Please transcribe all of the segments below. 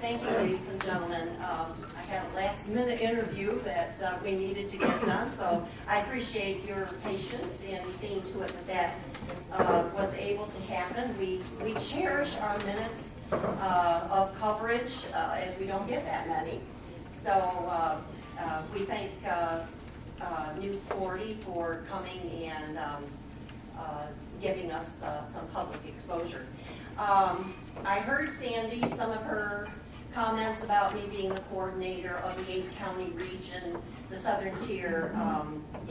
Thank you, ladies and gentlemen. I had a last-minute interview that we needed to get done, so I appreciate your patience in seeing to it that was able to happen. We cherish our minutes of coverage as we don't get that many. So we thank News 40 for coming and giving us some public exposure. I heard Sandy, some of her comments about me being the coordinator of the 8-county region, the Southern Tier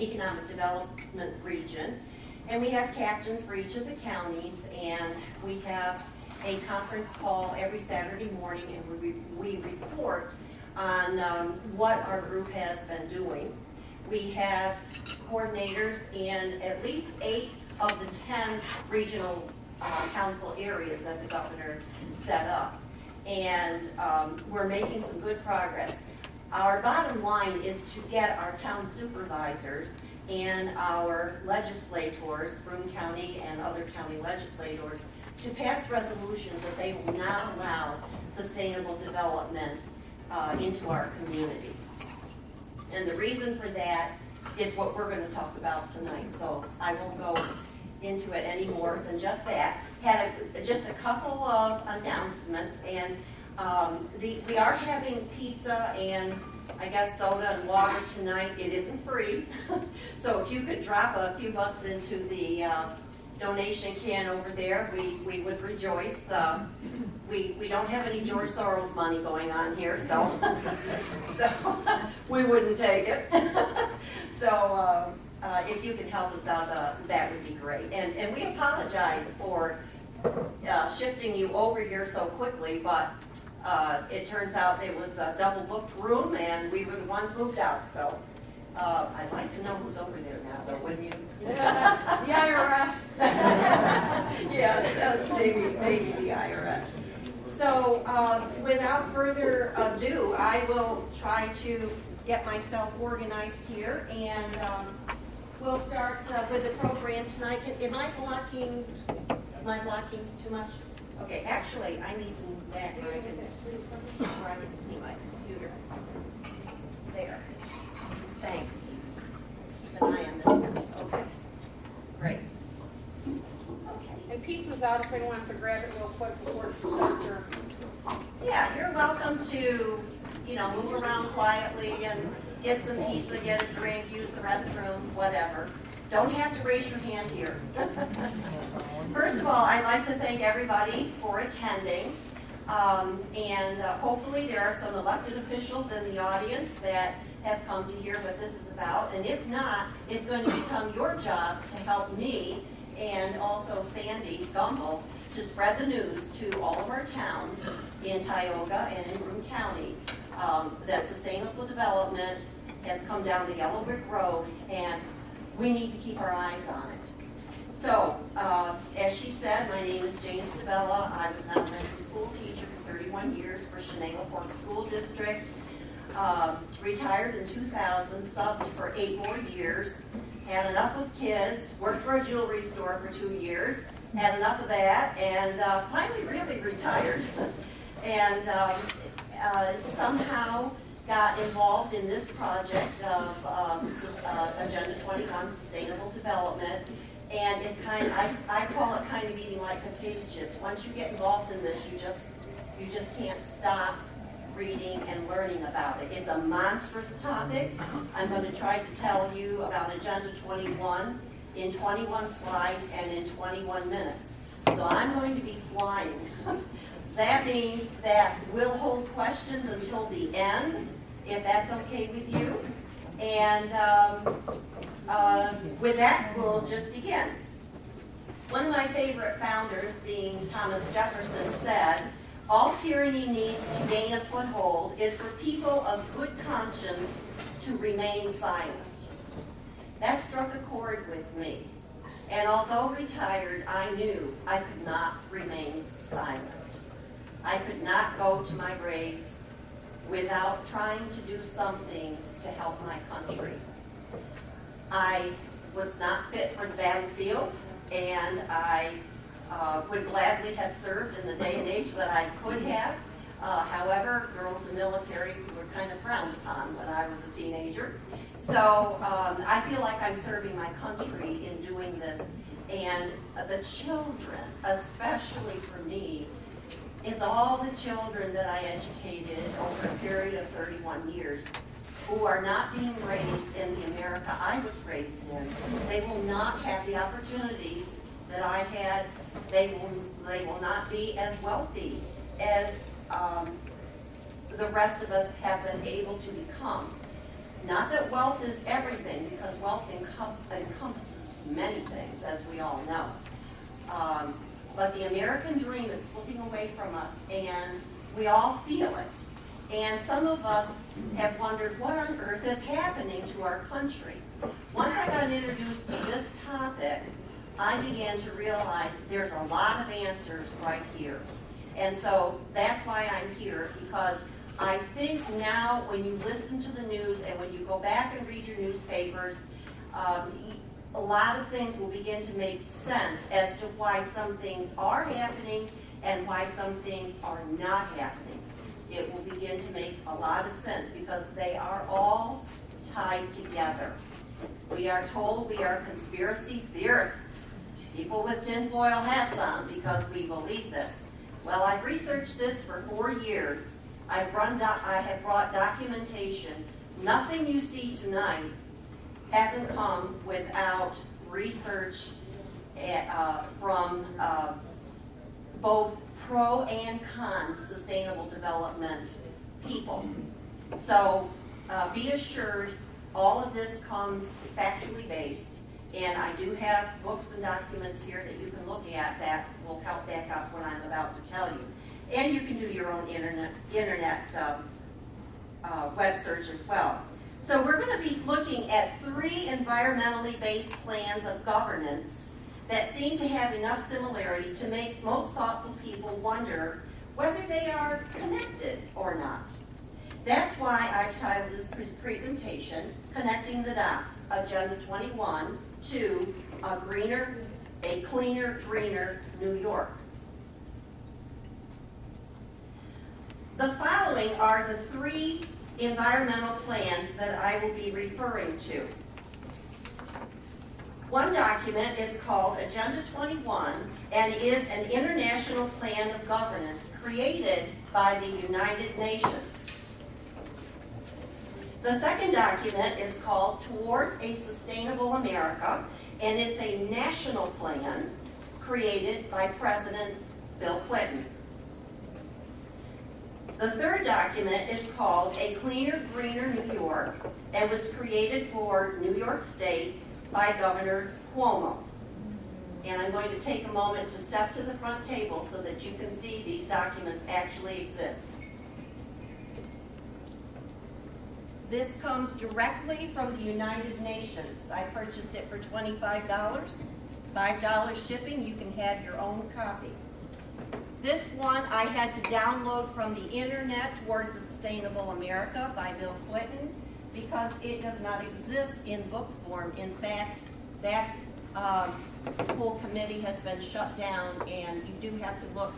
Economic Development Region. And we have captains for each of the counties, and we have a conference call every Saturday morning, and we report on what our group has been doing. We have coordinators in at least 8 of the 10 regional council areas that the governor set up. And we're making some good progress. Our bottom line is to get our town supervisors and our legislators, Broome County and other county legislators, to pass resolutions that they will not allow sustainable development into our communities. And the reason for that is what we're going to talk about tonight. So I won't go into it any more than just that. Had just a couple of announcements, and we are having pizza and I guess soda and water tonight. It isn't free, so if you could drop a few bucks into the donation can over there, we would rejoice. We don't have any George Soros money going on here, so we wouldn't take it. So if you could help us out, that would be great. And we apologize for shifting you over here so quickly, but it turns out it was a double booked room and we were the ones moved out. So I'd like to know who's over there now, though, wouldn't you? Yeah, the IRS. Yes, maybe the IRS. So without further ado, I will try to get myself organized here, and we'll start with the program tonight. Am I blocking too much? Okay, actually, I need to move back where I can see my computer. There. Thanks. Keep an eye on this guy. Okay. Great. Okay. And pizza's out if anyone wants to grab it real quick before she starts her. Yeah, you're welcome to, move around quietly and get some pizza, get a drink, use the restroom, whatever. Don't have to raise your hand here. First of all, I'd like to thank everybody for attending. And hopefully there are some elected officials in the audience that have come to hear what this is about. And if not, it's going to become your job to help me and also Sandy Gumbel to spread the news to all of our towns in Tioga and in Broome County that sustainable development has come down the yellow brick road, and we need to keep our eyes on it. So, as she said, my name is Jane Stabela. I was an elementary school teacher for 31 years for Chenango Fork School District. Retired in 2000, subbed for 8 more years. Had enough of kids, worked for a jewelry store for 2 years, had enough of that, and finally really retired. And somehow got involved in this project of Agenda 21 Sustainable Development. And it's I call it kind of eating like potato chips. Once you get involved in this, you just can't stop reading and learning about it. It's a monstrous topic. I'm going to try to tell you about Agenda 21 in 21 slides and in 21 minutes. So I'm going to be flying. That means that we'll hold questions until the end, if that's okay with you. And with that, we'll just begin. One of my favorite founders, being Thomas Jefferson, said, "All tyranny needs to gain a foothold is for people of good conscience to remain silent." That struck a chord with me. And although retired, I knew I could not remain silent. I could not go to my grave without trying to do something to help my country. I was not fit for the battlefield, and I would gladly have served in the day and age that I could have. However, girls in the military were kind of frowned upon when I was a teenager. So I feel like I'm serving my country in doing this. And the children, especially for me, it's all the children that I educated over a period of 31 years who are not being raised in the America I was raised in. They will not have the opportunities that I had. They will not be as wealthy as the rest of us have been able to become. Not that wealth is everything, because wealth encompasses many things, as we all know. But the American dream is slipping away from us, and we all feel it. And some of us have wondered what on earth is happening to our country. Once I got introduced to this topic, I began to realize there's a lot of answers right here. And so that's why I'm here, because I think now when you listen to the news and when you go back and read your newspapers, a lot of things will begin to make sense as to why some things are happening and why some things are not happening. It will begin to make a lot of sense because they are all tied together. We are told we are conspiracy theorists, people with tinfoil hats on because we believe this. Well, I've researched this for 4 years. I have brought documentation. Nothing you see tonight hasn't come without research from both pro and con sustainable development people. So be assured all of this comes factually based, and I do have books and documents here that you can look at that will help back up what I'm about to tell you. And you can do your own internet web search as well. So we're going to be looking at 3 environmentally based plans of governance that seem to have enough similarity to make most thoughtful people wonder whether they are connected or not. That's why I've titled this presentation, Connecting the Dots, Agenda 21 to a cleaner, greener New York. The following are the 3 environmental plans that I will be referring to. One document is called Agenda 21 and is an international plan of governance created by the United Nations. The second document is called Towards a Sustainable America, and it's a national plan created by President Bill Clinton. The third document is called A Cleaner, Greener New York and was created for New York State by Governor Cuomo. And I'm going to take a moment to step to the front table so that you can see these documents actually exist. This comes directly from the United Nations. I purchased it for $25, $5 shipping. You can have your own copy. This one I had to download from the internet, Towards a Sustainable America by Bill Clinton, because it does not exist in book form. In fact, that whole committee has been shut down, and you do have to look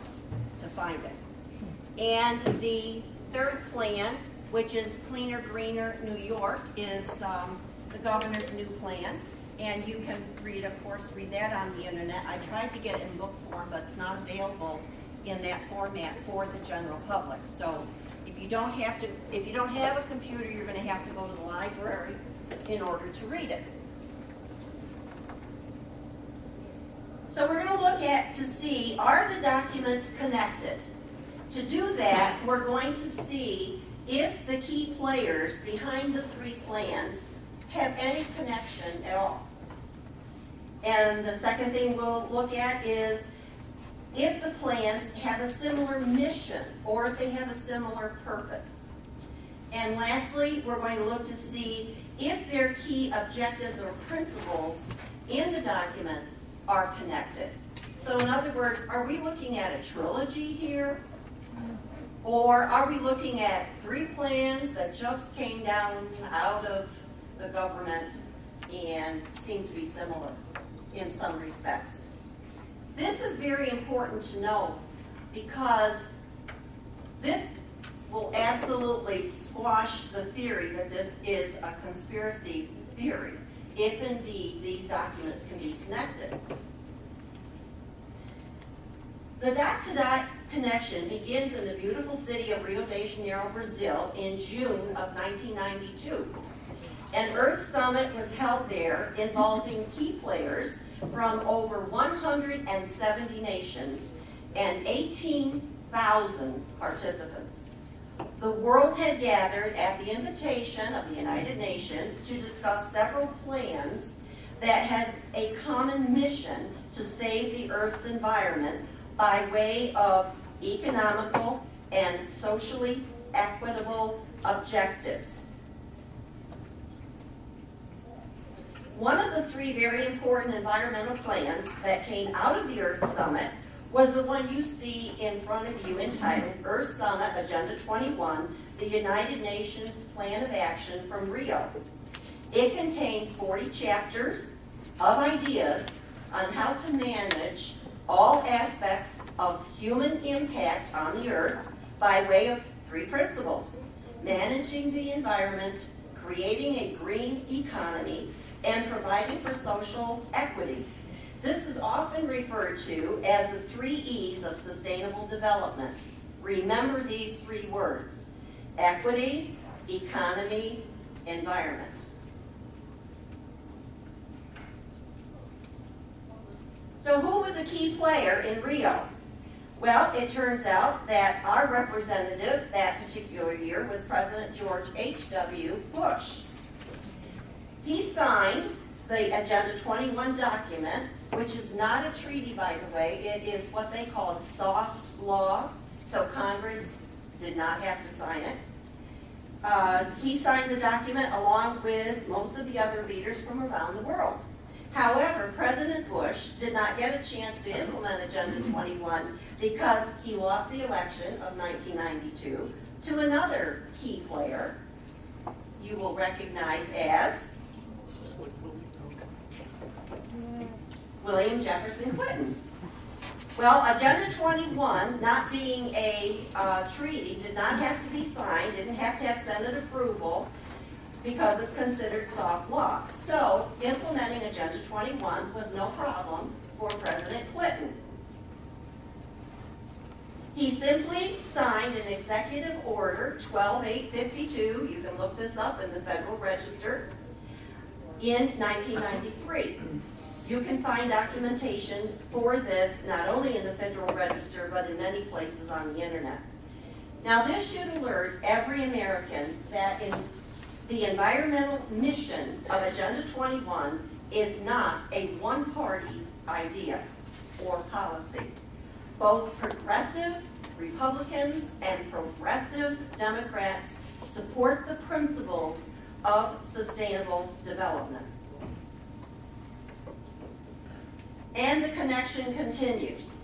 to find it. And the third plan, which is Cleaner, Greener New York, is the governor's new plan. And you can read that on the internet. I tried to get it in book form, but it's not available in that format for the general public. So if you don't have a computer, you're going to have to go to the library in order to read it. So we're going to look to see, are the documents connected? To do that, we're going to see if the key players behind the 3 plans have any connection at all. And the second thing we'll look at is if the plans have a similar mission or if they have a similar purpose. And lastly, we're going to look to see if their key objectives or principles in the documents are connected. So in other words, are we looking at a trilogy here? Or are we looking at 3 plans that just came down out of the government and seem to be similar in some respects? This is very important to know because This will absolutely squash the theory that this is a conspiracy theory, if indeed these documents can be connected. The dot-to-dot connection begins in the beautiful city of Rio de Janeiro, Brazil in June of 1992. An Earth Summit was held there involving key players from over 170 nations and 18,000 participants. The world had gathered at the invitation of the United Nations to discuss several plans that had a common mission to save the Earth's environment by way of economical and socially equitable objectives. One of the three very important environmental plans that came out of the Earth Summit was the one you see in front of you entitled Earth Summit Agenda 21, the United Nations Plan of Action from Rio. It contains 40 chapters of ideas on how to manage all aspects of human impact on the Earth by way of three principles: managing the environment, creating a green economy, and providing for social equity. This is often referred to as the 3 E's of sustainable development. Remember these 3 words: equity, economy, environment. So who was a key player in Rio? Well, it turns out that our representative that particular year was President George H.W. Bush. He signed the Agenda 21 document, which is not a treaty, by the way. It is what they call soft law, so Congress did not have to sign it. He signed the document along with most of the other leaders from around the world. However, President Bush did not get a chance to implement Agenda 21 because he lost the election of 1992 to another key player you will recognize as William Jefferson Clinton. Well, Agenda 21, not being a treaty, did not have to be signed, didn't have to have Senate approval, because it's considered soft law. So implementing Agenda 21 was no problem for President Clinton. He simply signed an executive order, 12852, you can look this up in the Federal Register, in 1993. You can find documentation for this not only in the Federal Register, but in many places on the internet. Now this should alert every American that in the environmental mission of Agenda 21 is not a one-party idea or policy. Both progressive Republicans and progressive Democrats support the principles of sustainable development. And the connection continues.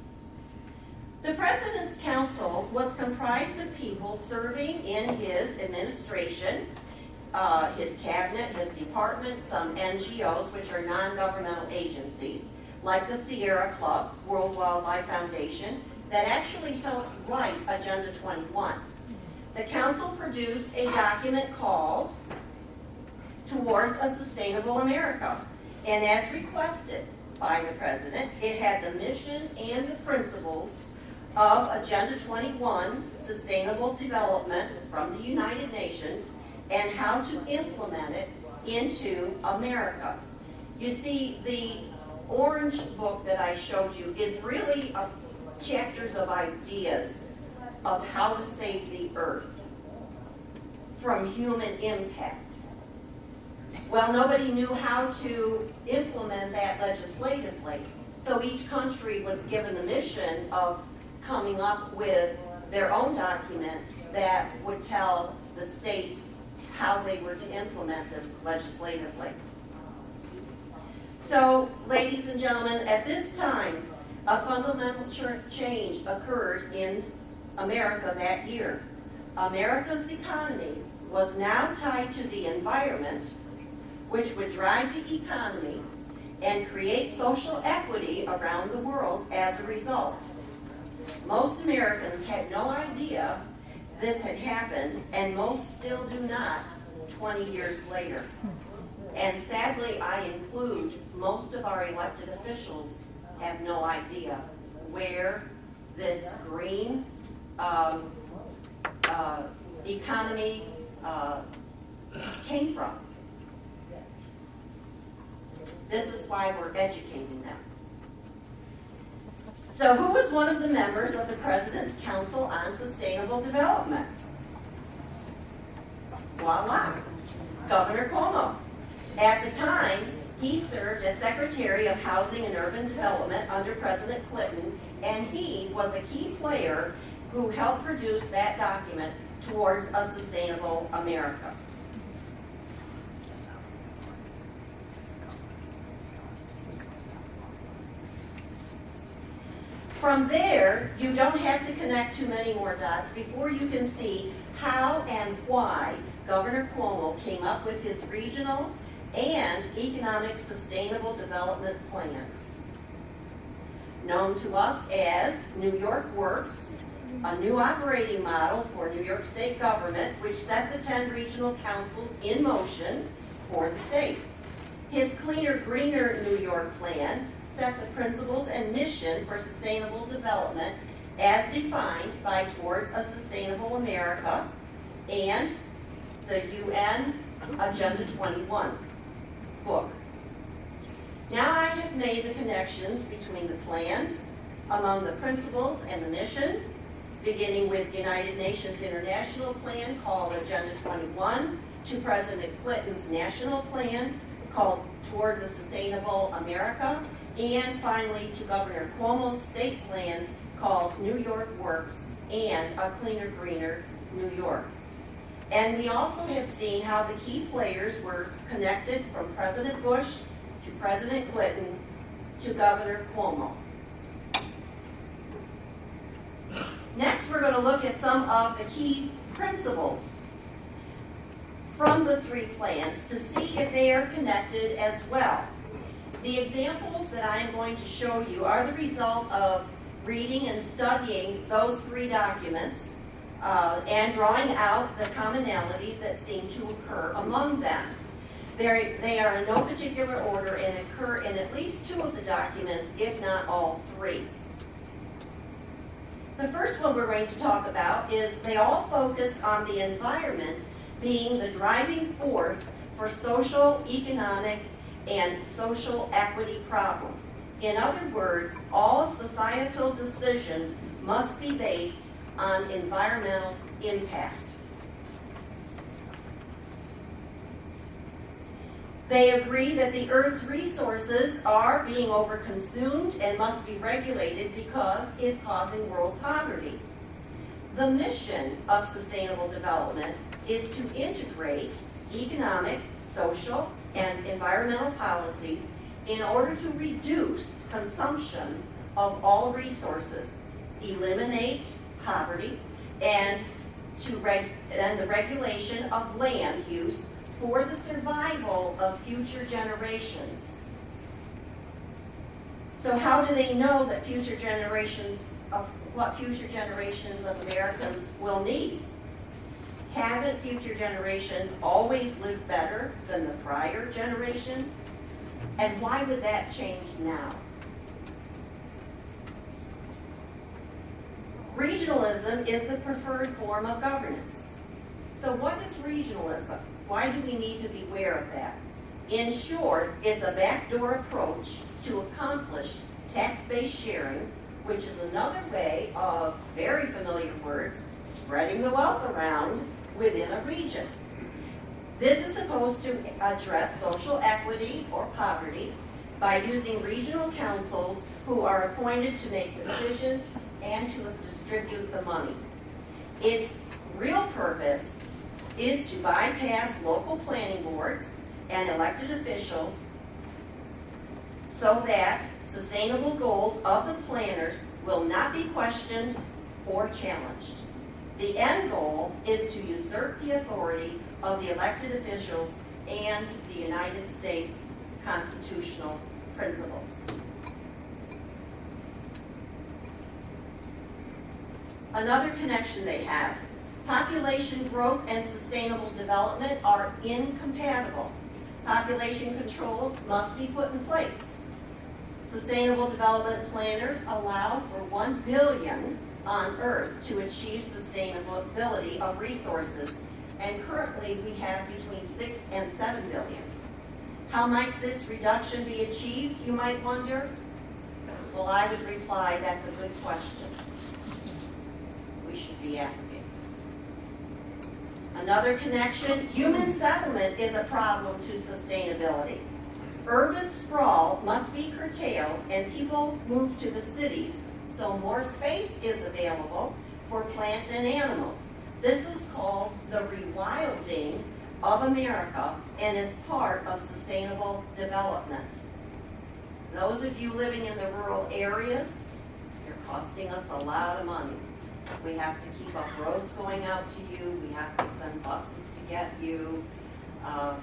The President's Council was comprised of people serving in his administration, his cabinet, his department, some NGOs, which are non-governmental agencies, like the Sierra Club, World Wildlife Foundation, that actually helped write Agenda 21. The Council produced a document called Towards a Sustainable America, and as requested by the President, it had the mission and the principles of Agenda 21, Sustainable Development from the United Nations, and how to implement it into America. You see, the orange book that I showed you is really chapters of ideas of how to save the earth from human impact. Well, nobody knew how to implement that legislatively, so each country was given the mission of coming up with their own document that would tell the states how they were to implement this legislatively. So, ladies and gentlemen, at this time, a fundamental change occurred in America that year. America's economy was now tied to the environment, which would drive the economy and create social equity around the world as a result. Most Americans had no idea this had happened, and most still do not 20 years later. And sadly, I include most of our elected officials have no idea where this green economy came from. This is why we're educating them. So who was one of the members of the President's Council on Sustainable Development? Voila, Governor Cuomo. At the time, he served as Secretary of Housing and Urban Development under President Clinton, and he was a key player who helped produce that document towards a sustainable America. From there, you don't have to connect too many more dots before you can see how and why Governor Cuomo came up with his regional and economic sustainable development plans. Known to us as New York Works, a new operating model for New York State government, which set the 10 regional councils in motion for the state. His Cleaner, Greener New York plan set the principles and mission for sustainable development as defined by Towards a Sustainable America and the UN Agenda 21 book. Now I have made the connections between the plans, among the principles and the mission, beginning with United Nations International Plan called Agenda 21 to President Clinton's national plan called Towards a Sustainable America, and finally to Governor Cuomo's state plans called New York Works and A Cleaner, Greener New York. And we also have seen how the key players were connected from President Bush to President Clinton to Governor Cuomo. Next, we're going to look at some of the key principles from the three plans to see if they are connected as well. The examples that I am going to show you are the result of reading and studying those three documents and drawing out the commonalities that seem to occur among them. They are in no particular order and occur in at least two of the documents, if not all three. The first one we're going to talk about is they all focus on the environment being the driving force for social, economic, and social equity problems. In other words, all societal decisions must be based on environmental impact. They agree that the Earth's resources are being overconsumed and must be regulated because it's causing world poverty. The mission of sustainable development is to integrate economic, social, and environmental policies in order to reduce consumption of all resources, eliminate poverty, and the regulation of land use for the survival of future generations. So how do they know that what future generations of Americans will need? Haven't future generations always lived better than the prior generation? And why would that change now? Regionalism is the preferred form of governance. So what is regionalism? Why do we need to be aware of that? In short, it's a backdoor approach to accomplish tax-based sharing, which is another way of, very familiar words, spreading the wealth around within a region. This is supposed to address social equity or poverty by using regional councils who are appointed to make decisions and to distribute the money. Its real purpose is to bypass local planning boards and elected officials so that sustainable goals of the planners will not be questioned or challenged. The end goal is to usurp the authority of the elected officials and the United States constitutional principles. Another connection they have Population growth and sustainable development are incompatible. Population controls must be put in place. Sustainable development planners allow for 1 billion on Earth to achieve sustainability of resources, and currently we have between 6 and 7 billion. How might this reduction be achieved, you might wonder? Well, I would reply, that's a good question we should be asking. Another connection, human settlement is a problem to sustainability. Urban sprawl must be curtailed and people move to the cities so more space is available for plants and animals. This is called the rewilding of America and is part of sustainable development. Those of you living in the rural areas, you're costing us a lot of money. We have to keep up roads going out to you. We have to send buses to get you.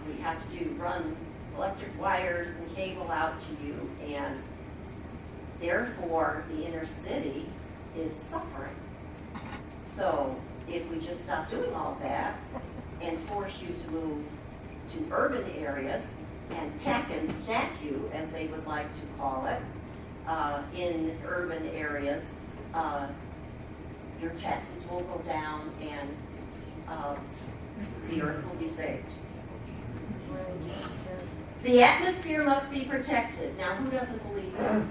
We have to run electric wires and cable out to you. And therefore, the inner city is suffering. So if we just stop doing all that and force you to move to urban areas and pack and stack you, as they would like to call it, in urban areas, your taxes will go down and the earth will be saved. The atmosphere must be protected. Now, who doesn't believe that?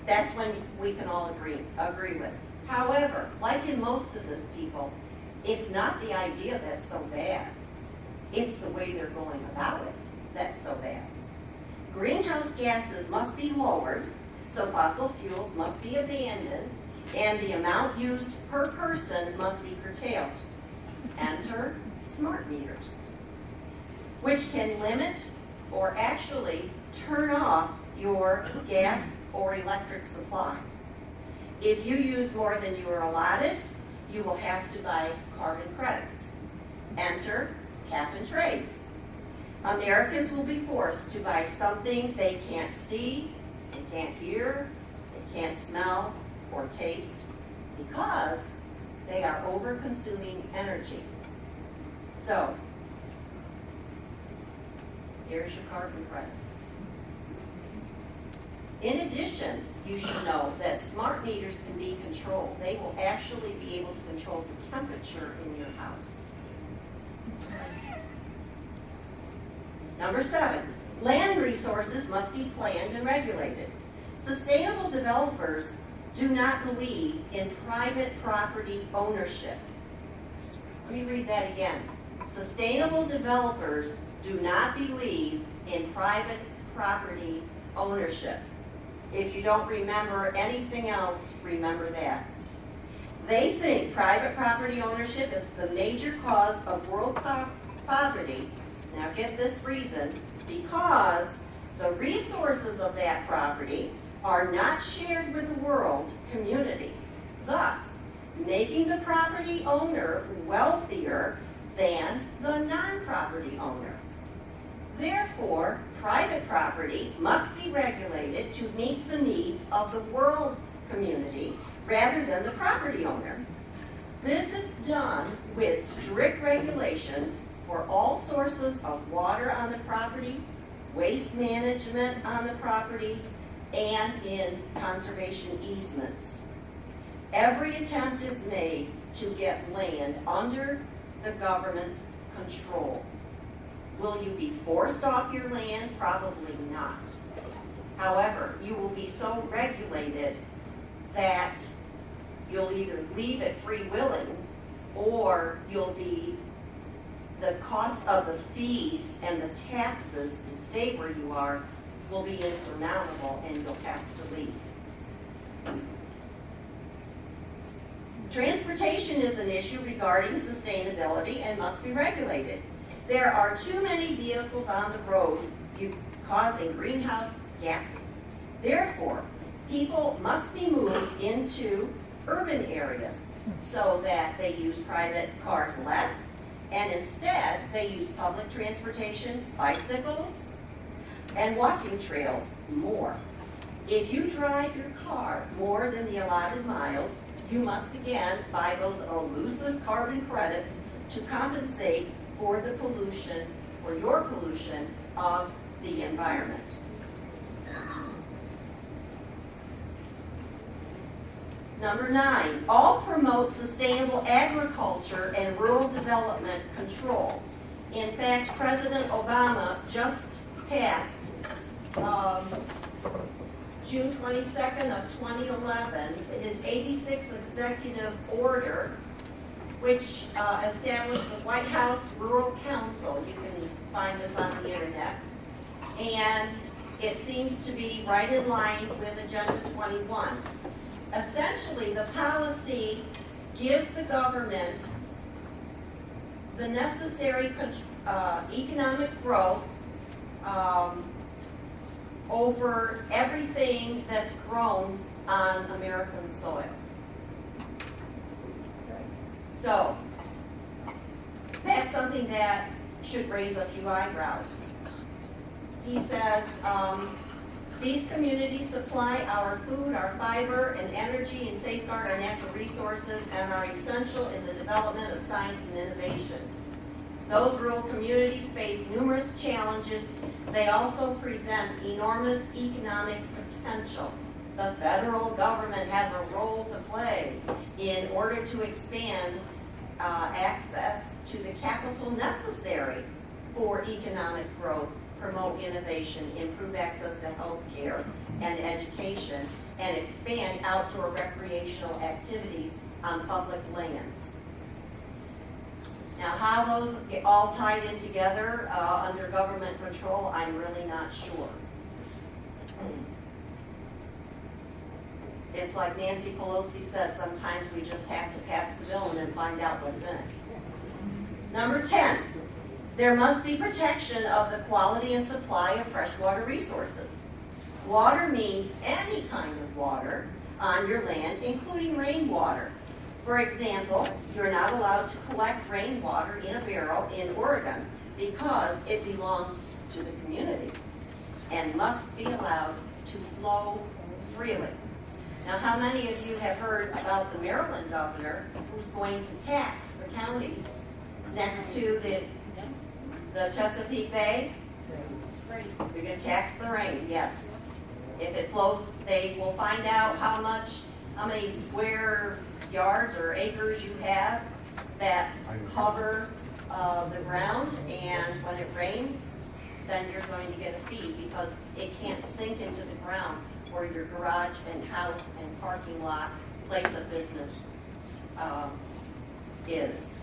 That's when we can all agree with. However, like in most of this, people, it's not the idea that's so bad. It's the way they're going about it that's so bad. Greenhouse gases must be lowered, so fossil fuels must be abandoned, and the amount used per person must be curtailed. Enter smart meters, which can limit or actually turn off your gas or electric supply. If you use more than you are allotted, you will have to buy carbon credits. Enter cap and trade. Americans will be forced to buy something they can't see, they can't hear, they can't smell, or taste, because they are over-consuming energy. So, here's your carbon credit. In addition, you should know that smart meters can be controlled. They will actually be able to control the temperature in your house. Number 7, land resources must be planned and regulated. Sustainable developers do not believe in private property ownership. Let me read that again. Sustainable developers do not believe in private property ownership. If you don't remember anything else, remember that. They think private property ownership is the major cause of world poverty. Now get this reason, because the resources of that property are not shared with the world community, thus making the property owner wealthier than the non-property owner. Therefore, private property must be regulated to meet the needs of the world community rather than the property owner. This is done with strict regulations for all sources of water on the property, waste management on the property, and in conservation easements. Every attempt is made to get land under the government's control. Will you be forced off your land? Probably not. However, you will be so regulated that you'll either leave it free-willing, or the cost of the fees and the taxes to stay where you are will be insurmountable and you'll have to leave. Transportation is an issue regarding sustainability and must be regulated. There are too many vehicles on the road causing greenhouse gases. Therefore, people must be moved into urban areas so that they use private cars less, and instead they use public transportation, bicycles, and walking trails more. If you drive your car more than the allotted miles, you must again buy those elusive carbon credits to compensate for the pollution, or your pollution, of the environment. Number 9, all promote sustainable agriculture and rural development control. In fact, President Obama just passed June 22nd of 2011, his 86th executive order, which established the White House Rural Council. You can find this on the internet. And it seems to be right in line with Agenda 21. Essentially, the policy gives the government the necessary economic growth over everything that's grown on American soil. So, that's something that should raise a few eyebrows. He says, these communities supply our food, our fiber, and energy, and safeguard our natural resources, and are essential in the development of science and innovation. Those rural communities face numerous challenges. They also present enormous economic potential. The federal government has a role to play in order to expand access to the capital necessary for economic growth, promote innovation, improve access to health care and education, and expand outdoor recreational activities on public lands. Now, how those get all tied in together under government control, I'm really not sure. It's like Nancy Pelosi says, sometimes we just have to pass the bill and then find out what's in it. Number 10, there must be protection of the quality and supply of freshwater resources. Water means any kind of water on your land, including rainwater. For example, you're not allowed to collect rainwater in a barrel in Oregon because it belongs to the community and must be allowed to flow freely. Now, how many of you have heard about the Maryland governor who's going to tax the counties next to the Chesapeake Bay? You're going to tax the rain, yes. If it flows, they will find out how many square yards or acres you have that cover the ground, and when it rains, then you're going to get a fee because it can't sink into the ground where your garage and house and parking lot, place of business is.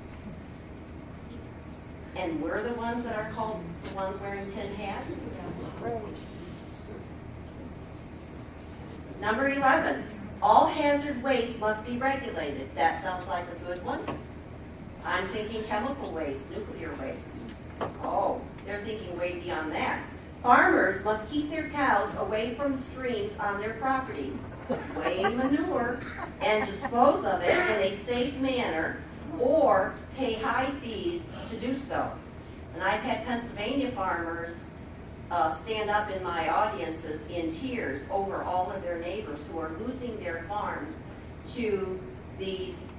And we're the ones that are called the ones wearing tin hats. Number 11, all hazard waste must be regulated. That sounds like a good one. I'm thinking chemical waste, nuclear waste. Oh, they're thinking way beyond that. Farmers must keep their cows away from streams on their property, weigh manure, and dispose of it in a safe manner, or pay high fees to do so. And I've had Pennsylvania farmers stand up in my audiences in tears over all of their neighbors who are losing their farms to these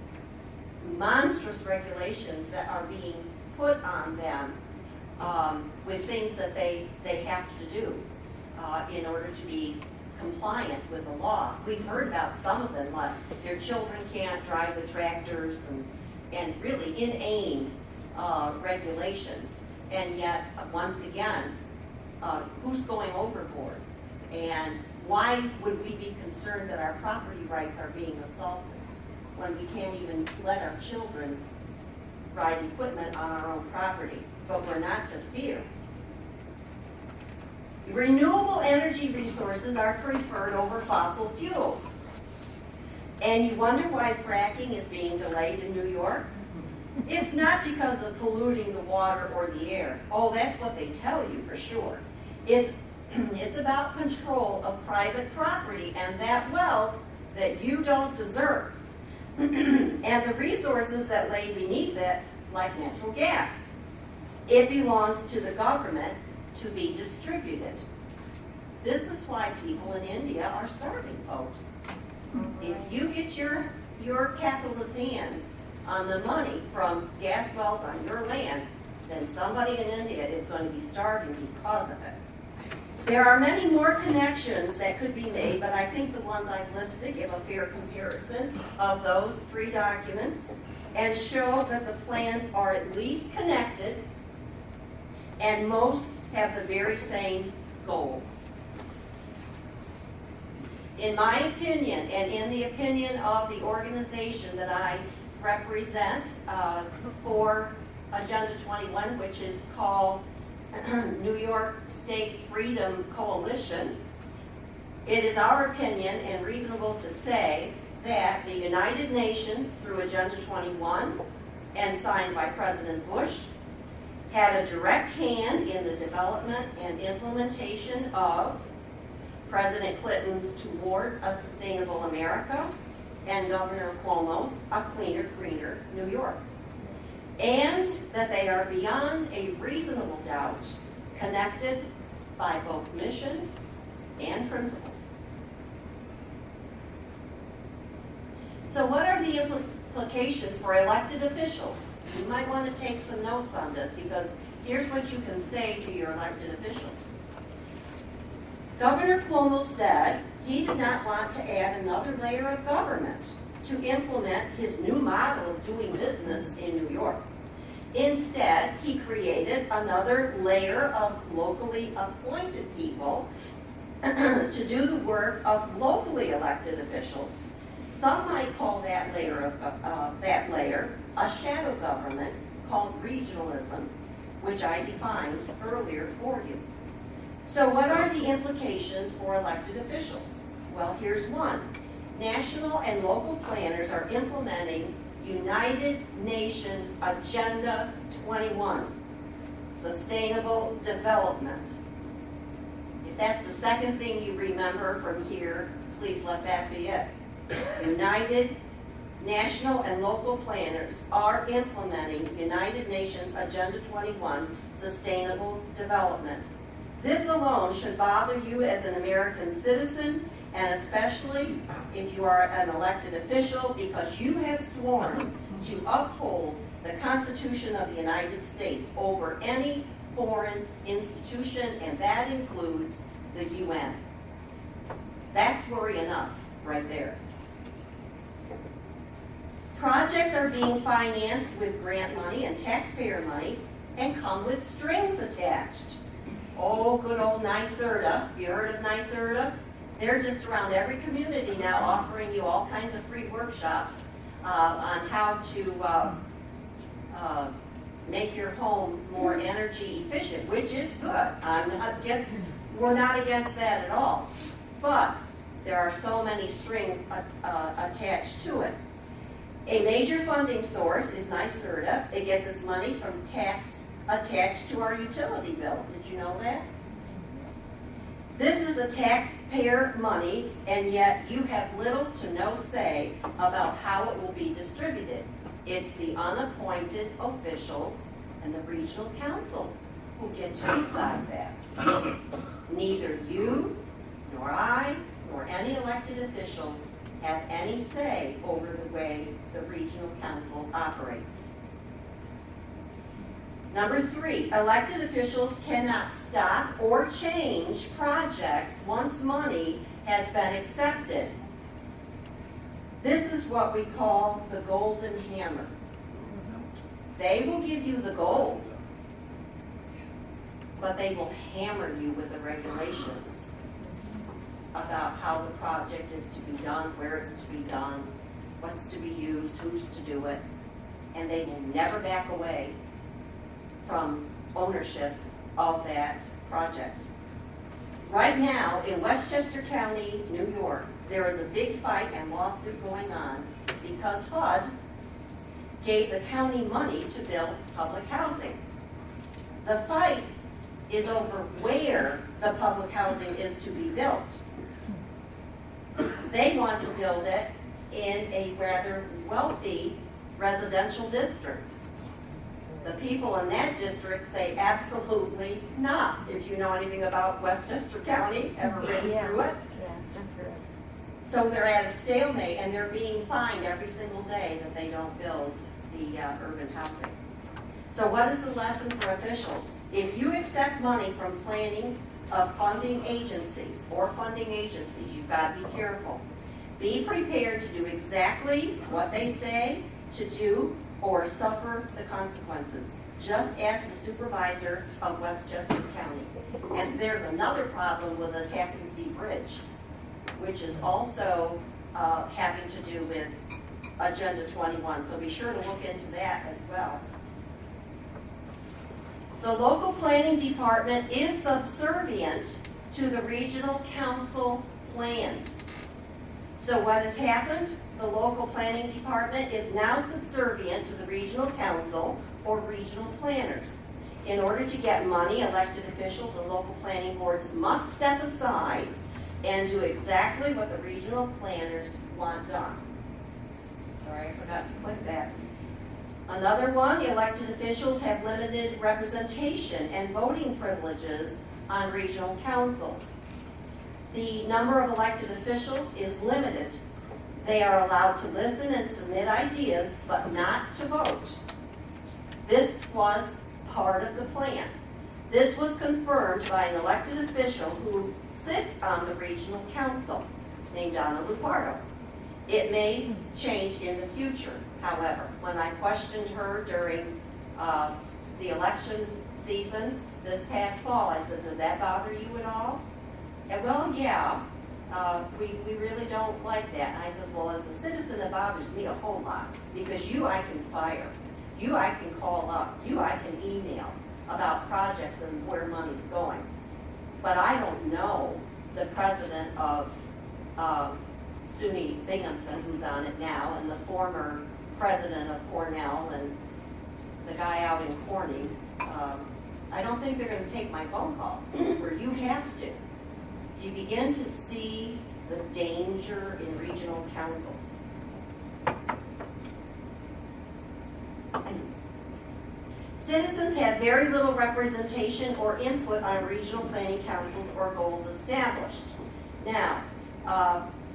monstrous regulations that are being put on them with things that they have to do in order to be compliant with the law. We've heard about some of them, like their children can't drive the tractors and really inane regulations. And yet, once again, who's going overboard? And why would we be concerned that our property rights are being assaulted when we can't even let our children ride equipment on our own property? But we're not to fear. Renewable energy resources are preferred over fossil fuels. And you wonder why fracking is being delayed in New York? It's not because of polluting the water or the air. Oh, that's what they tell you for sure. It's about control of private property and that wealth that you don't deserve. And the resources that lay beneath it, like natural gas. It belongs to the government to be distributed. This is why people in India are starving, folks. If you get your your capitalist hands on the money from gas wells on your land, then somebody in India is going to be starving because of it. There are many more connections that could be made, but I think the ones I've listed give a fair comparison of those three documents and show that the plans are at least connected and most have the very same goals. In my opinion, and in the opinion of the organization that I represent for Agenda 21, which is called New York State Freedom Coalition, it is our opinion and reasonable to say that the United Nations, through Agenda 21 and signed by President Bush, had a direct hand in the development and implementation of President Clinton's Towards a Sustainable America and Governor Cuomo's A Cleaner, Greener New York. And that they are beyond a reasonable doubt connected by both mission and principles. So what are the implications for elected officials? You might want to take some notes on this because here's what you can say to your elected officials. Governor Cuomo said he did not want to add another layer of government to implement his new model of doing business in New York. Instead, he created another layer of locally appointed people to do the work of locally elected officials. Some might call that layer a shadow government called regionalism, which I defined earlier for you. So what are the implications for elected officials? Well, here's one. National and local planners are implementing United Nations Agenda 21, Sustainable Development. If that's the second thing you remember from here, please let that be it. United national and local planners are implementing United Nations Agenda 21, Sustainable Development. This alone should bother you as an American citizen, and especially if you are an elected official, because you have sworn to uphold the Constitution of the United States over any foreign institution, and that includes the UN. That's worry enough right there. Projects are being financed with grant money and taxpayer money and come with strings attached. Oh, good old NYSERDA. You heard of NYSERDA? They're just around every community now offering you all kinds of free workshops on how to make your home more energy efficient, which is good. We're not against that at all. But there are so many strings attached to it. A major funding source is NYSERDA. It gets its money from tax attached to our utility bill. Did you know that? This is a taxpayer money, and yet you have little to no say about how it will be distributed. It's the unappointed officials and the regional councils who get to decide that. Neither you, nor I, nor any elected officials have any say over the way the regional council operates. Number 3, elected officials cannot stop or change projects once money has been accepted. This is what we call the golden hammer. They will give you the gold, but they will hammer you with the regulations about how the project is to be done, where it's to be done, what's to be used, who's to do it, and they will never back away from ownership of that project. Right now, in Westchester County, New York, there is a big fight and lawsuit going on because HUD gave the county money to build public housing. The fight is over where the public housing is to be built. They want to build it in a rather wealthy residential district. The people in that district say absolutely not. If you know anything about Westchester County, ever been through it? Yeah, that's right. So they're at a stalemate, and they're being fined every single day that they don't build the urban housing. So what is the lesson for officials? If you accept money from planning funding agencies, you've got to be careful. Be prepared to do exactly what they say to do or suffer the consequences. Just ask the supervisor of Westchester County. And there's another problem with the Tappan Zee Bridge, which is also having to do with Agenda 21. So be sure to look into that as well. The local planning department is subservient to the regional council plans. So what has happened? The local planning department is now subservient to the regional council or regional planners. In order to get money, elected officials and local planning boards must step aside and do exactly what the regional planners want done. Sorry, I forgot to click that. Another one, elected officials have limited representation and voting privileges on regional councils. The number of elected officials is limited. They are allowed to listen and submit ideas, but not to vote. This was part of the plan. This was confirmed by an elected official who sits on the regional council, named Donna Lupardo. It may change in the future, however. When I questioned her during the election season this past fall, I said, does that bother you at all? And well, yeah, we really don't like that. And I says, well, as a citizen, it bothers me a whole lot, because you I can fire, you I can call up, you I can email about projects and where money's going. But I don't know the president of SUNY Binghamton, who's on it now, and the former president of Cornell, and the guy out in Corning. I don't think they're going to take my phone call, where you have to. You begin to see the danger in regional councils. Citizens have very little representation or input on regional planning councils or goals established. Now,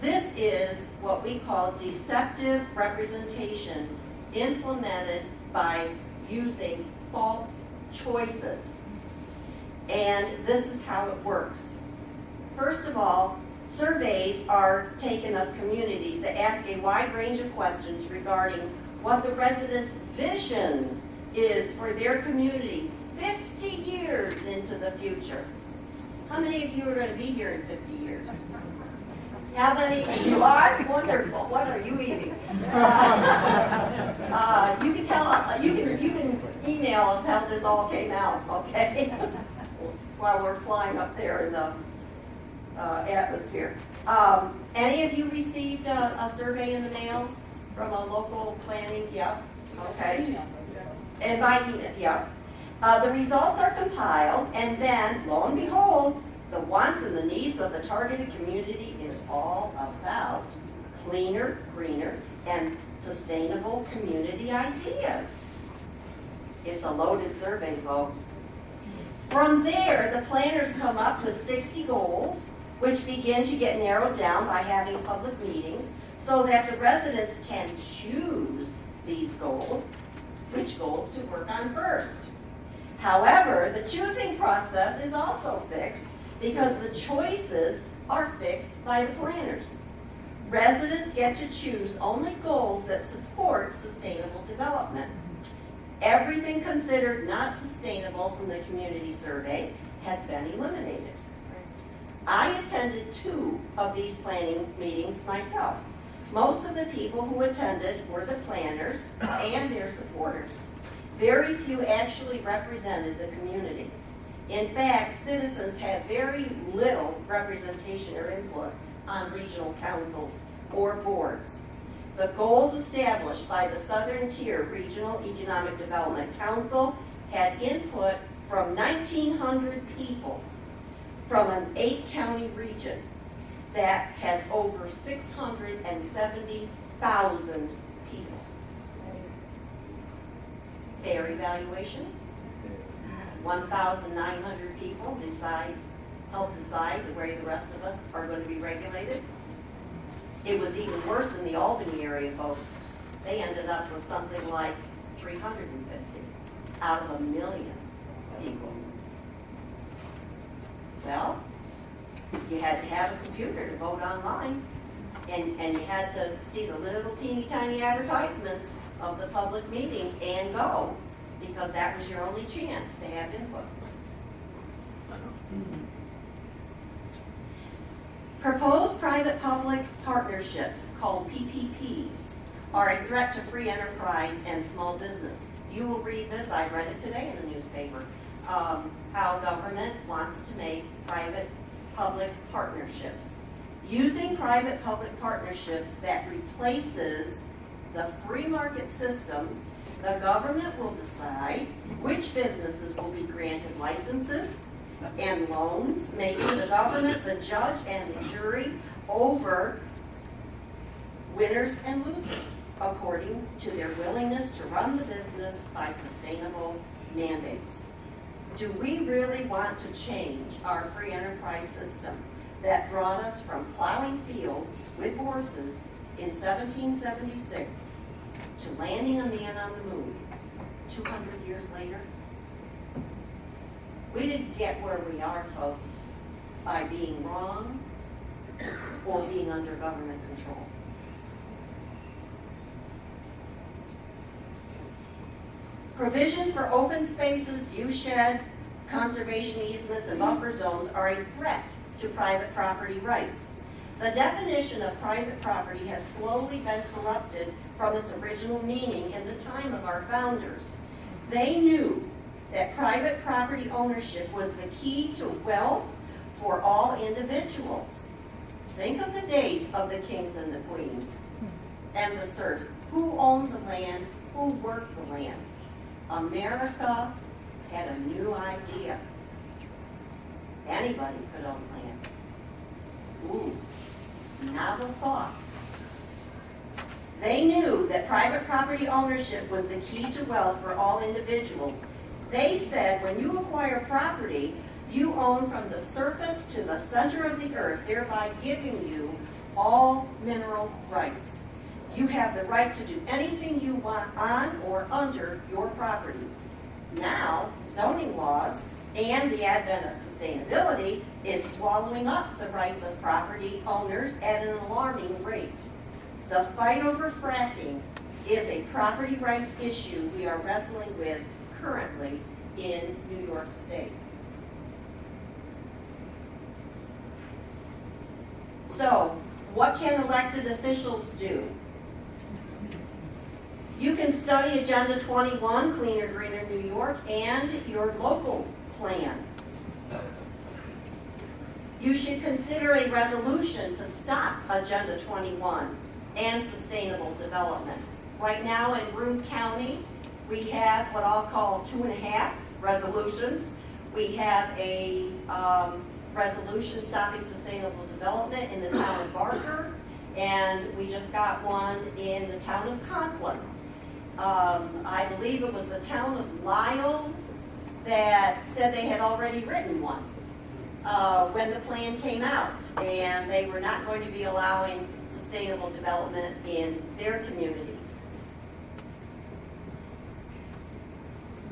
this is what we call deceptive representation implemented by using false choices. And this is how it works. First of all, surveys are taken of communities that ask a wide range of questions regarding what the residents' vision is for their community 50 years into the future. How many of you are going to be here in 50 years? How many? You are? Wonderful. What are you eating? You can tell. You can email us how this all came out, okay? While we're flying up there in the atmosphere. Any of you received a survey in the mail from a local planning? Yep. Okay. And by email, yeah. The results are compiled, and then, lo and behold, the wants and the needs of the targeted community is all about cleaner, greener, and sustainable community ideas. It's a loaded survey, folks. From there, the planners come up with 60 goals, which begin to get narrowed down by having public meetings so that the residents can choose these goals, which goals to work on first. However, the choosing process is also fixed because the choices are fixed by the planners. Residents get to choose only goals that support sustainable development. Everything considered not sustainable from the community survey has been eliminated. I attended 2 of these planning meetings myself. Most of the people who attended were the planners and their supporters. Very few actually represented the community. In fact, citizens have very little representation or input on regional councils or boards. The goals established by the Southern Tier Regional Economic Development Council had input from 1,900 people from an 8-county region that has over 670,000 people. Fair evaluation. 1,900 people help decide the way the rest of us are going to be regulated. It was even worse in the Albany area, folks. They ended up with something like 350 out of 1 million people. Well, you had to have a computer to vote online, and you had to see the little teeny tiny advertisements of the public meetings and go, because that was your only chance to have input. Proposed private-public partnerships, called PPPs, are a threat to free enterprise and small business. You will read this, I read it today in the newspaper, how government wants to make private-public partnerships. Using private-public partnerships that replaces the free market system, the government will decide which businesses will be granted licenses and loans, making the government the judge and the jury over winners and losers, according to their willingness to run the business by sustainable mandates. Do we really want to change our free enterprise system that brought us from plowing fields with horses in 1776 to landing a man on the moon 200 years later? We didn't get where we are, folks, by being wrong or being under government control. Provisions for open spaces, view shed, conservation easements, and buffer zones are a threat to private property rights. The definition of private property has slowly been corrupted from its original meaning in the time of our founders. They knew that private property ownership was the key to wealth for all individuals. Think of the days of the kings and the queens and the serfs. Who owned the land? Who worked the land? America had a new idea. Anybody could own land. Ooh, novel thought. They knew that private property ownership was the key to wealth for all individuals. They said when you acquire property, you own from the surface to the center of the earth, thereby giving you all mineral rights. You have the right to do anything you want on or under your property. Now, zoning laws and the advent of sustainability is swallowing up the rights of property owners at an alarming rate. The fight over fracking is a property rights issue we are wrestling with currently in New York State. So, what can elected officials do? You can study Agenda 21, Cleaner, Greener New York, and your local plan. You should consider a resolution to stop Agenda 21 and sustainable development. Right now in Broome County, we have what I'll call 2.5 resolutions. We have a resolution stopping sustainable development in the town of Barker, and we just got one in the town of Conklin. I believe it was the town of Lisle that said they had already written one when the plan came out, and they were not going to be allowing sustainable development in their community.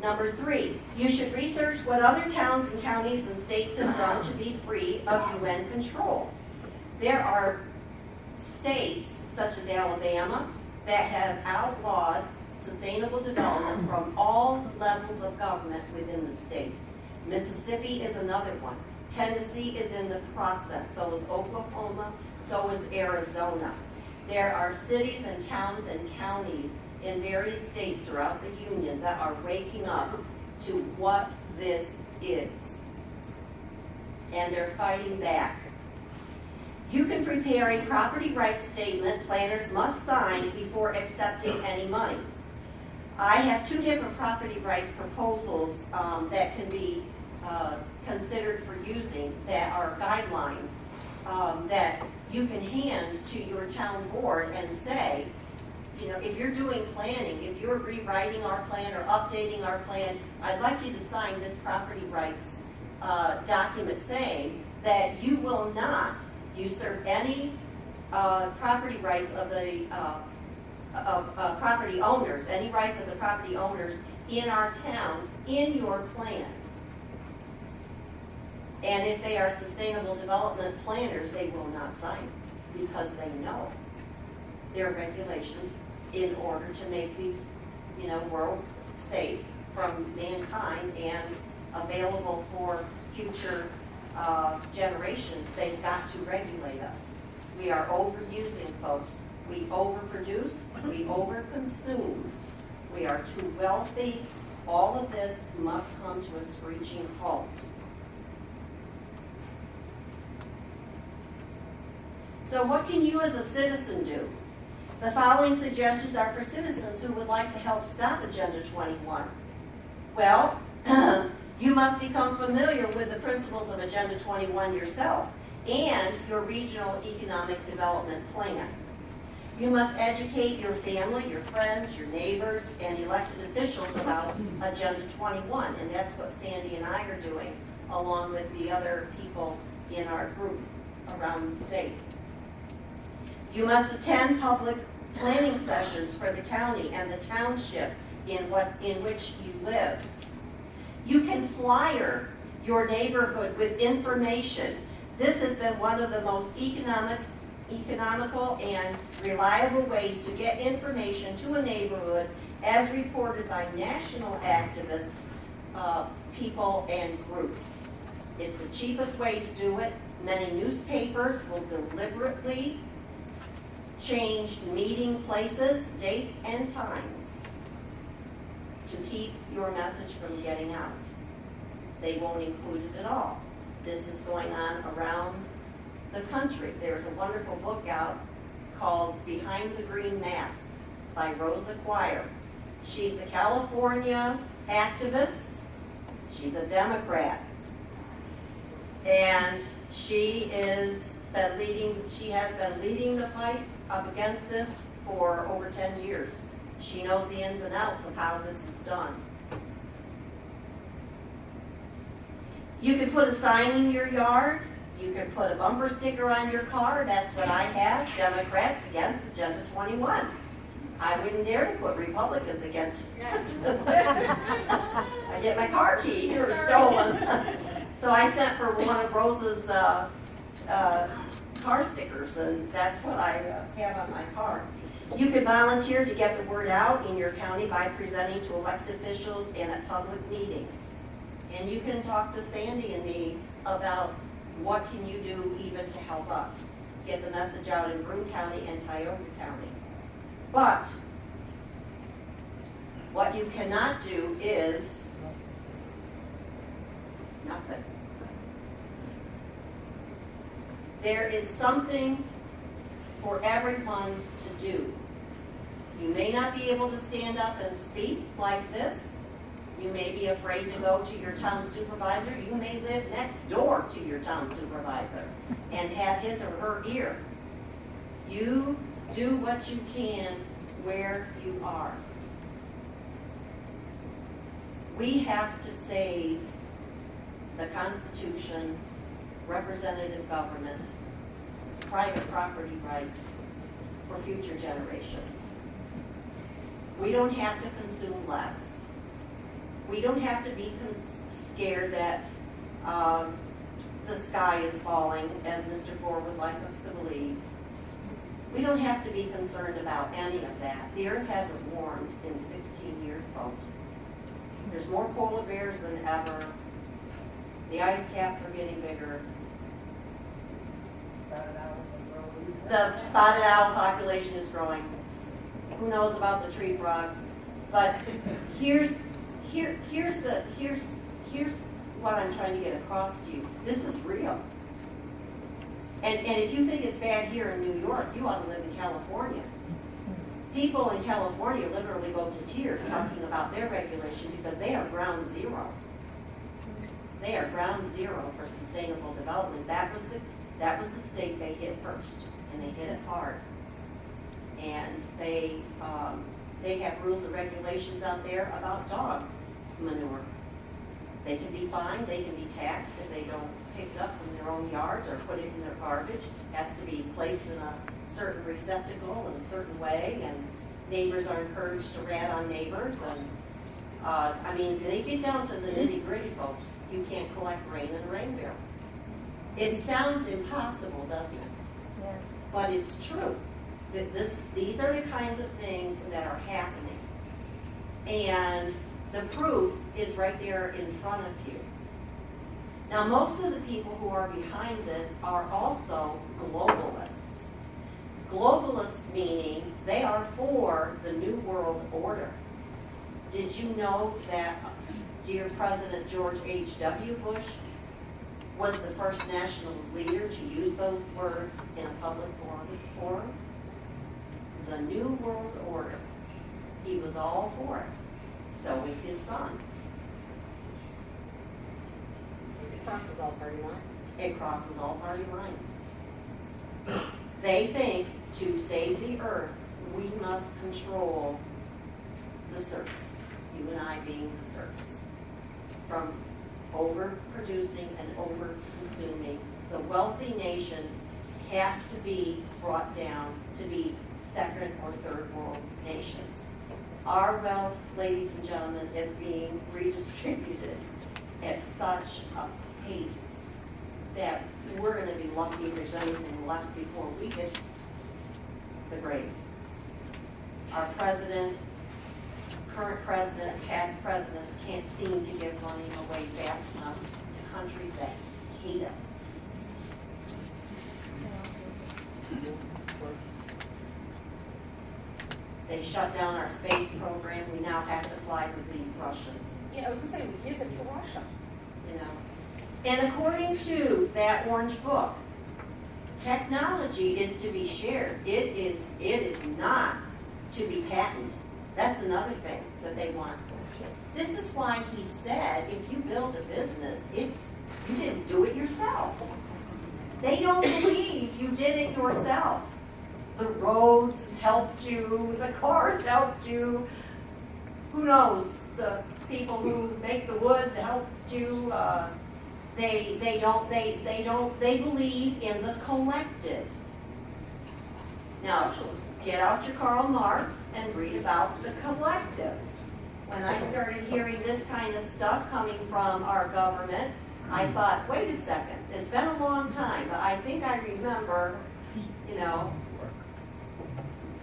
Number 3, you should research what other towns and counties and states have done to be free of UN control. There are states, such as Alabama, that have outlawed sustainable development from all levels of government within the state. Mississippi is another one. Tennessee is in the process. So is Oklahoma. So is Arizona. There are cities and towns and counties in various states throughout the union that are waking up to what this is. And they're fighting back. You can prepare a property rights statement planners must sign before accepting any money. I have 2 different property rights proposals that can be considered for using that are guidelines that you can hand to your town board and say, you know, if you're doing planning, if you're rewriting our plan or updating our plan, I'd like you to sign this property rights document saying that you will not usurp any property rights of the property owners, any rights of the property owners in our town in your plans. And if they are sustainable development planners, they will not sign because they know their regulations in order to make the world safe from mankind and available for future generations. They've got to regulate us. We are overusing, folks. We overproduce, we overconsume. We are too wealthy. All of this must come to a screeching halt. So what can you as a citizen do? The following suggestions are for citizens who would like to help stop Agenda 21. Well, you must become familiar with the principles of Agenda 21 yourself and your regional economic development plan. You must educate your family, your friends, your neighbors, and elected officials about Agenda 21, and that's what Sandy and I are doing, along with the other people in our group around the state. You must attend public planning sessions for the county and the township in which you live. You can flyer your neighborhood with information. This has been one of the most economical and reliable ways to get information to a neighborhood as reported by national activists, people, and groups. It's the cheapest way to do it. Many newspapers will deliberately change meeting places, dates, and times to keep your message from getting out. They won't include it at all. This is going on around the country. There's a wonderful book out called Behind the Green Mask by Rosa Quire. She's a California activist. She's a Democrat. And she has been leading the fight up against this for over 10 years. She knows the ins and outs of how this is done. You can put a sign in your yard. You can put a bumper sticker on your car. That's what I have. Democrats against Agenda 21. I wouldn't dare to put Republicans against it. I get my car key or stolen. So I sent for one of Rosa's car stickers, and that's what I have on my car. You can volunteer to get the word out in your county by presenting to elected officials and at public meetings. And you can talk to Sandy and me about what can you do even to help us get the message out in Broome County and Tioga County. But what you cannot do is nothing. There is something for everyone to do. You may not be able to stand up and speak like this. You may be afraid to go to your town supervisor. You may live next door to your town supervisor and have his or her ear. You do what you can where you are. We have to save the Constitution, representative government, private property rights for future generations. We don't have to consume less. We don't have to be scared that the sky is falling, as Mr. Gore would like us to believe. We don't have to be concerned about any of that. The earth hasn't warmed in 16 years, folks. There's more polar bears than ever. The ice caps are getting bigger. The spotted owl population is growing. Who knows about the tree frogs? But here's what I'm trying to get across to you. This is real. And if you think it's bad here in New York, you ought to live in California. People in California literally go to tears talking about their regulation because they are ground zero. They are ground zero for sustainable development. That was the state they hit first, and they hit it hard. And they have rules and regulations out there about dog manure. They can be fined, they can be taxed if they don't pick it up from their own yards or put it in their garbage. It has to be placed in a certain receptacle in a certain way, and neighbors are encouraged to rat on neighbors. And I mean, they get down to the nitty gritty, folks. You can't collect rain in a rain barrel. It sounds impossible, doesn't it? Yeah. But it's true. These are the kinds of things that are happening. And the proof is right there in front of you. Now, most of the people who are behind this are also globalists. Globalists meaning they are for the New World Order. Did you know that dear President George H.W. Bush was the first national leader to use those words in a public forum? The New World Order. He was all for it. So is his son. It crosses all party lines. It crosses all party lines. They think to save the earth, we must control the serfs, you and I being the serfs, from overproducing and over-consuming. The wealthy nations have to be brought down to be second or third world nations. Our wealth, ladies and gentlemen, is being redistributed at such a pace that we're going to be lucky if there's anything left before we hit the grave. Our president, current president, past presidents can't seem to give money away fast enough to countries that hate us. They shut down our space program. We now have to fly with the Russians. Yeah, I was gonna say, we give it to Russia. You know. And according to that orange book, technology is to be shared. It is not to be patented. That's another thing that they want. This is why he said, if you build a business, you didn't do it yourself. They don't believe you did it yourself. The roads helped you, the cars helped you, who knows, the people who make the wood helped you. They believe in the collective. Now, get out your Karl Marx and read about the collective. When I started hearing this kind of stuff coming from our government, I thought, wait a second, it's been a long time, but I think I remember, you know,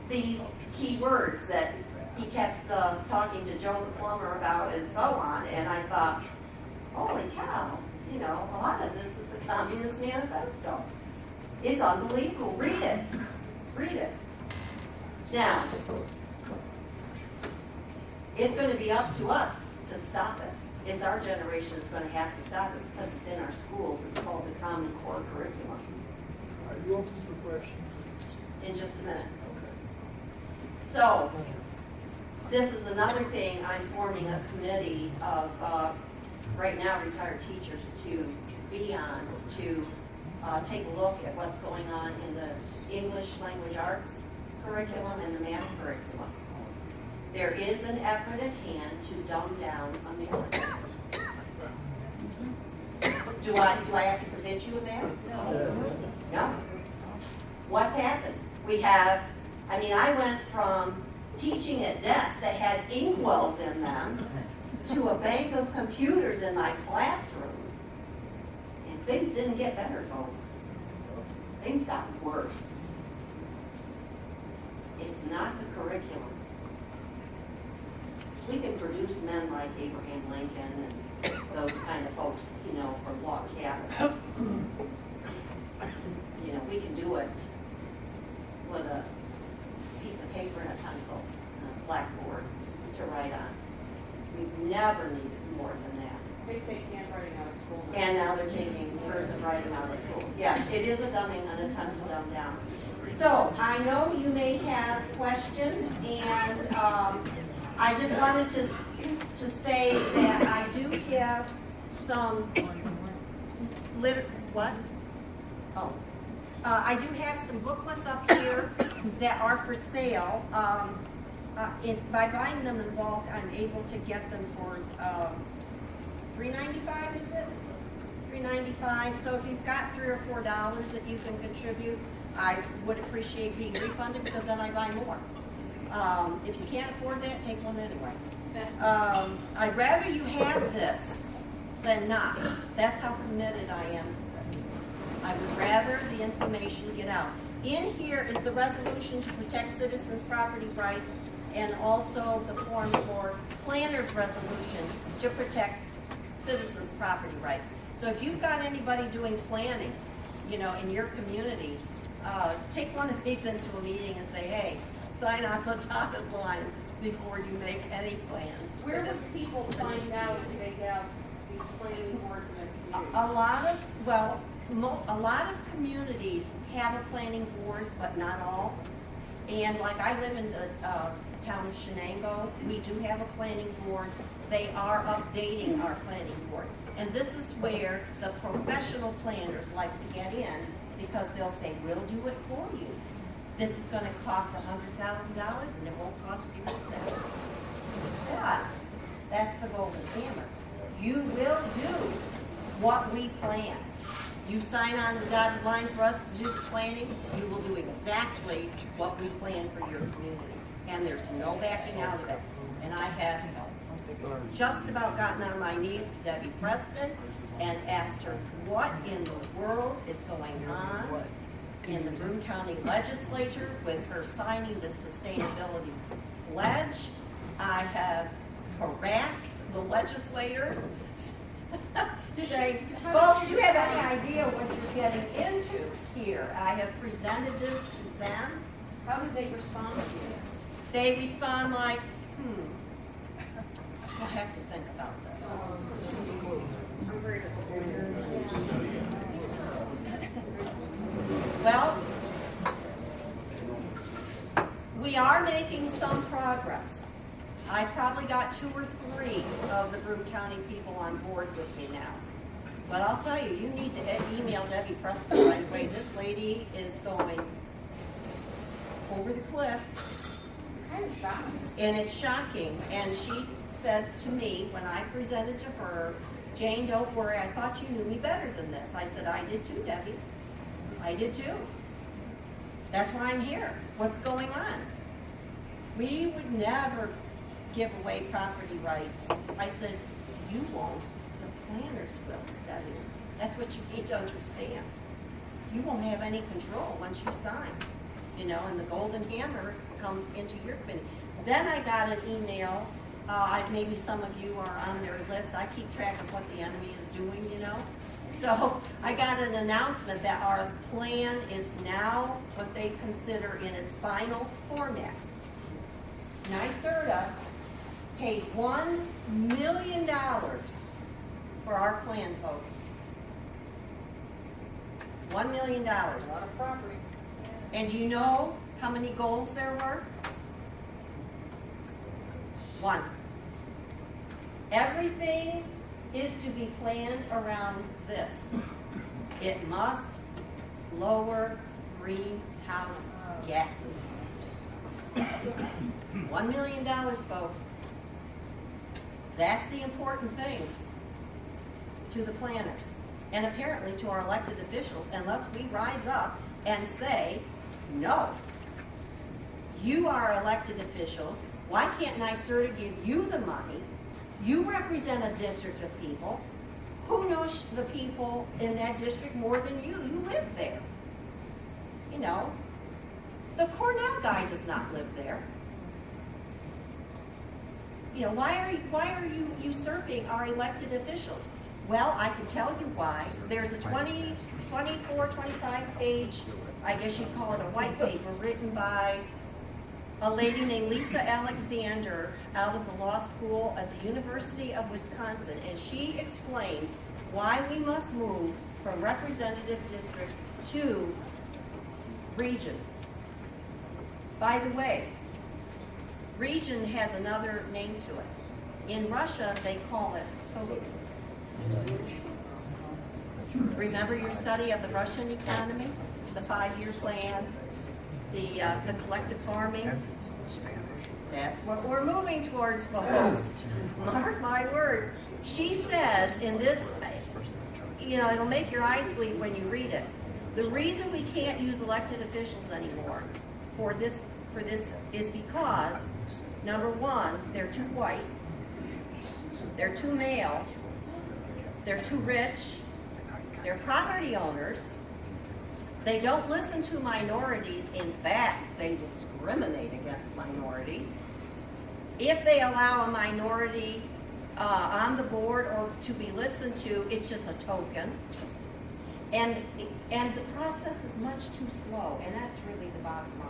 these key words that he kept talking to Joe the plumber about and so on, and I thought, holy cow, you know, a lot of this is the Communist Manifesto. It's unbelievable. Read it. Read it. Now, it's going to be up to us to stop it. It's our generation that's going to have to stop it because it's in our schools. It's called the Common Core Curriculum. Are you open for questions? In just a minute. Okay. So, this is another thing. I'm forming a committee of, right now, retired teachers to be on, to take a look at what's going on in the English language arts curriculum and the math curriculum. There is an effort at hand to dumb down America. Do I have to convince you of that? No. What's happened? We have, I mean, I went from teaching at desks that had inkwells in them to a bank of computers in my classroom. And things didn't get better, folks. Things got worse. It's not the curriculum. We can produce men like Abraham Lincoln and those kind of folks, you know, for log cabins. You know, we can do it with a piece of paper and a pencil and a blackboard to write on. We've never needed more than that. They take handwriting out of school now. And now they're taking cursive writing out of school. Yes, it is a dumbing, an attempt to dumb down. So I know you may have questions, and I just wanted to say that I do have some what? Oh, I do have some booklets up here that are for sale. By buying them in bulk, I'm able to get them for $3.95, is it? $3.95. So if you've got $3 or $4 that you can contribute, I would appreciate being refunded because then I buy more. If you can't afford that, take one anyway. I'd rather you have this than not. That's how committed I am to this. I would rather the information get out. In here is the resolution to protect citizens' property rights and also the form for planner's resolution to protect citizens' property rights. So if you've got anybody doing planning, you know, in your community, take one of these into a meeting and say, hey, sign off the dotted line before you make any plans. Where would people find out if they have these planning boards in their communities? A lot of communities have a planning board, but not all. And like I live in the town of Shenango, we do have a planning board. They are updating our planning board. And this is where the professional planners like to get in because they'll say, we'll do it for you. This is going to cost $100,000 and it won't cost you a cent. But that's the golden hammer. You will do what we plan. You sign on the dotted line for us to do the planning, you will do exactly what we plan for your community. And there's no backing out of it. And I have just about gotten on my knees to Debbie Preston and asked her what in the world is going on in the Broome County Legislature with her signing the sustainability pledge. I have harassed the legislators saying, folks, do you have any idea what you're getting into here? I have presented this to them. How did they respond to you? They respond like, we'll have to think about this. I'm very disappointed. Well, we are making some progress. I probably got 2 or 3 of the Broome County people on board with me now. But I'll tell you, you need to email Debbie Preston right away. This lady is going over the cliff. Kind of shocking. And it's shocking. And she said to me when I presented to her, Jane, don't worry, I thought you knew me better than this. I said, I did too, Debbie. I did too. That's why I'm here. What's going on? We would never give away property rights. I said, you won't. The planners will, Debbie. That's what you need to understand. You won't have any control once you sign, you know, and the golden hammer comes into your committee. Then I got an email. Maybe some of you are on their list. I keep track of what the enemy is doing, you know. So I got an announcement that our plan is now what they consider in its final format. NYSERDA paid $1 million for our plan, folks. $1 million. A lot of property. And do you know how many goals there were? 1. Everything is to be planned around this. It must lower greenhouse gases. $1 million, folks. That's the important thing to the planners and apparently to our elected officials, unless we rise up and say, no, you are elected officials. Why can't NYSERDA give you the money? You represent a district of people. Who knows the people in that district more than you? You live there. You know, the Cornell guy does not live there. You know, why are you usurping our elected officials? Well, I can tell you why. There's a 24, 25 page, I guess you'd call it a white paper, written by a lady named Lisa Alexander out of the law school at the University of Wisconsin, and she explains why we must move from representative districts to regions. By the way, region has another name to it. In Russia, they call it Soviets. Remember your study of the Russian economy, the 5-year plan, the collective farming? That's what we're moving towards, folks. Mark my words. She says in this, you know, it'll make your eyes bleed when you read it. The reason we can't use elected officials anymore for this is because, number one, they're too white, they're too male, they're too rich, they're property owners, they don't listen to minorities. In fact, they discriminate against minorities. If they allow a minority on the board or to be listened to, it's just a token. And the process is much too slow, and that's really the bottom line.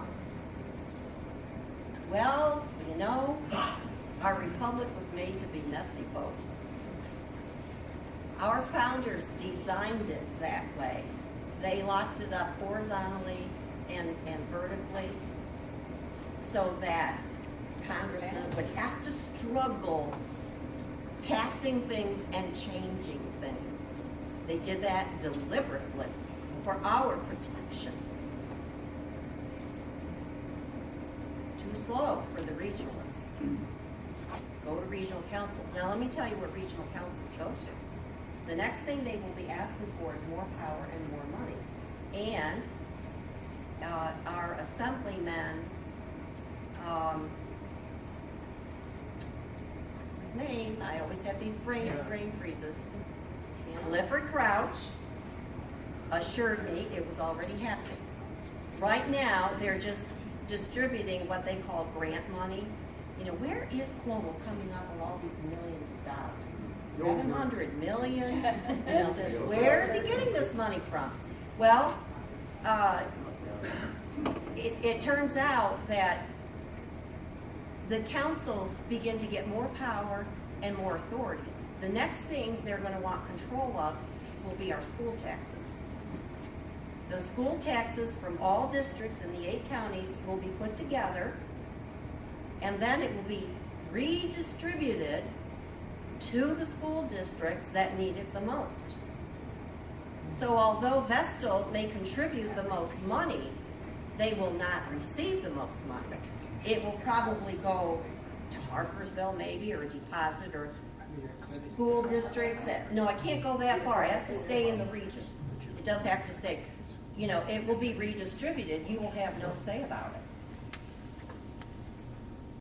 Well, you know, our republic was made to be messy, folks. Our founders designed it that way. They locked it up horizontally and vertically so that congressmen would have to struggle passing things and changing things. They did that deliberately for our protection. Too slow for the regionalists. Go to regional councils. Now let me tell you what regional councils go to. The next thing they will be asking for is more power and more money. And our assemblyman, what's his name? I always have these brain freezes. Clifford Crouch assured me it was already happening. Right now, they're just distributing what they call grant money. You know, where is Cuomo coming up with all these millions of dollars? 700 million? You know, where is he getting this money from? Well, it turns out that the councils begin to get more power and more authority. The next thing they're going to want control of will be our school taxes. The school taxes from all districts in the 8 counties will be put together, and then it will be redistributed to the school districts that need it the most. So although Vestal may contribute the most money, they will not receive the most money. It will probably go to Harpersville maybe, or a deposit, or school districts. No, I can't go that far. It has to stay in the region. It does have to stay. You know, it will be redistributed. You will have no say about it.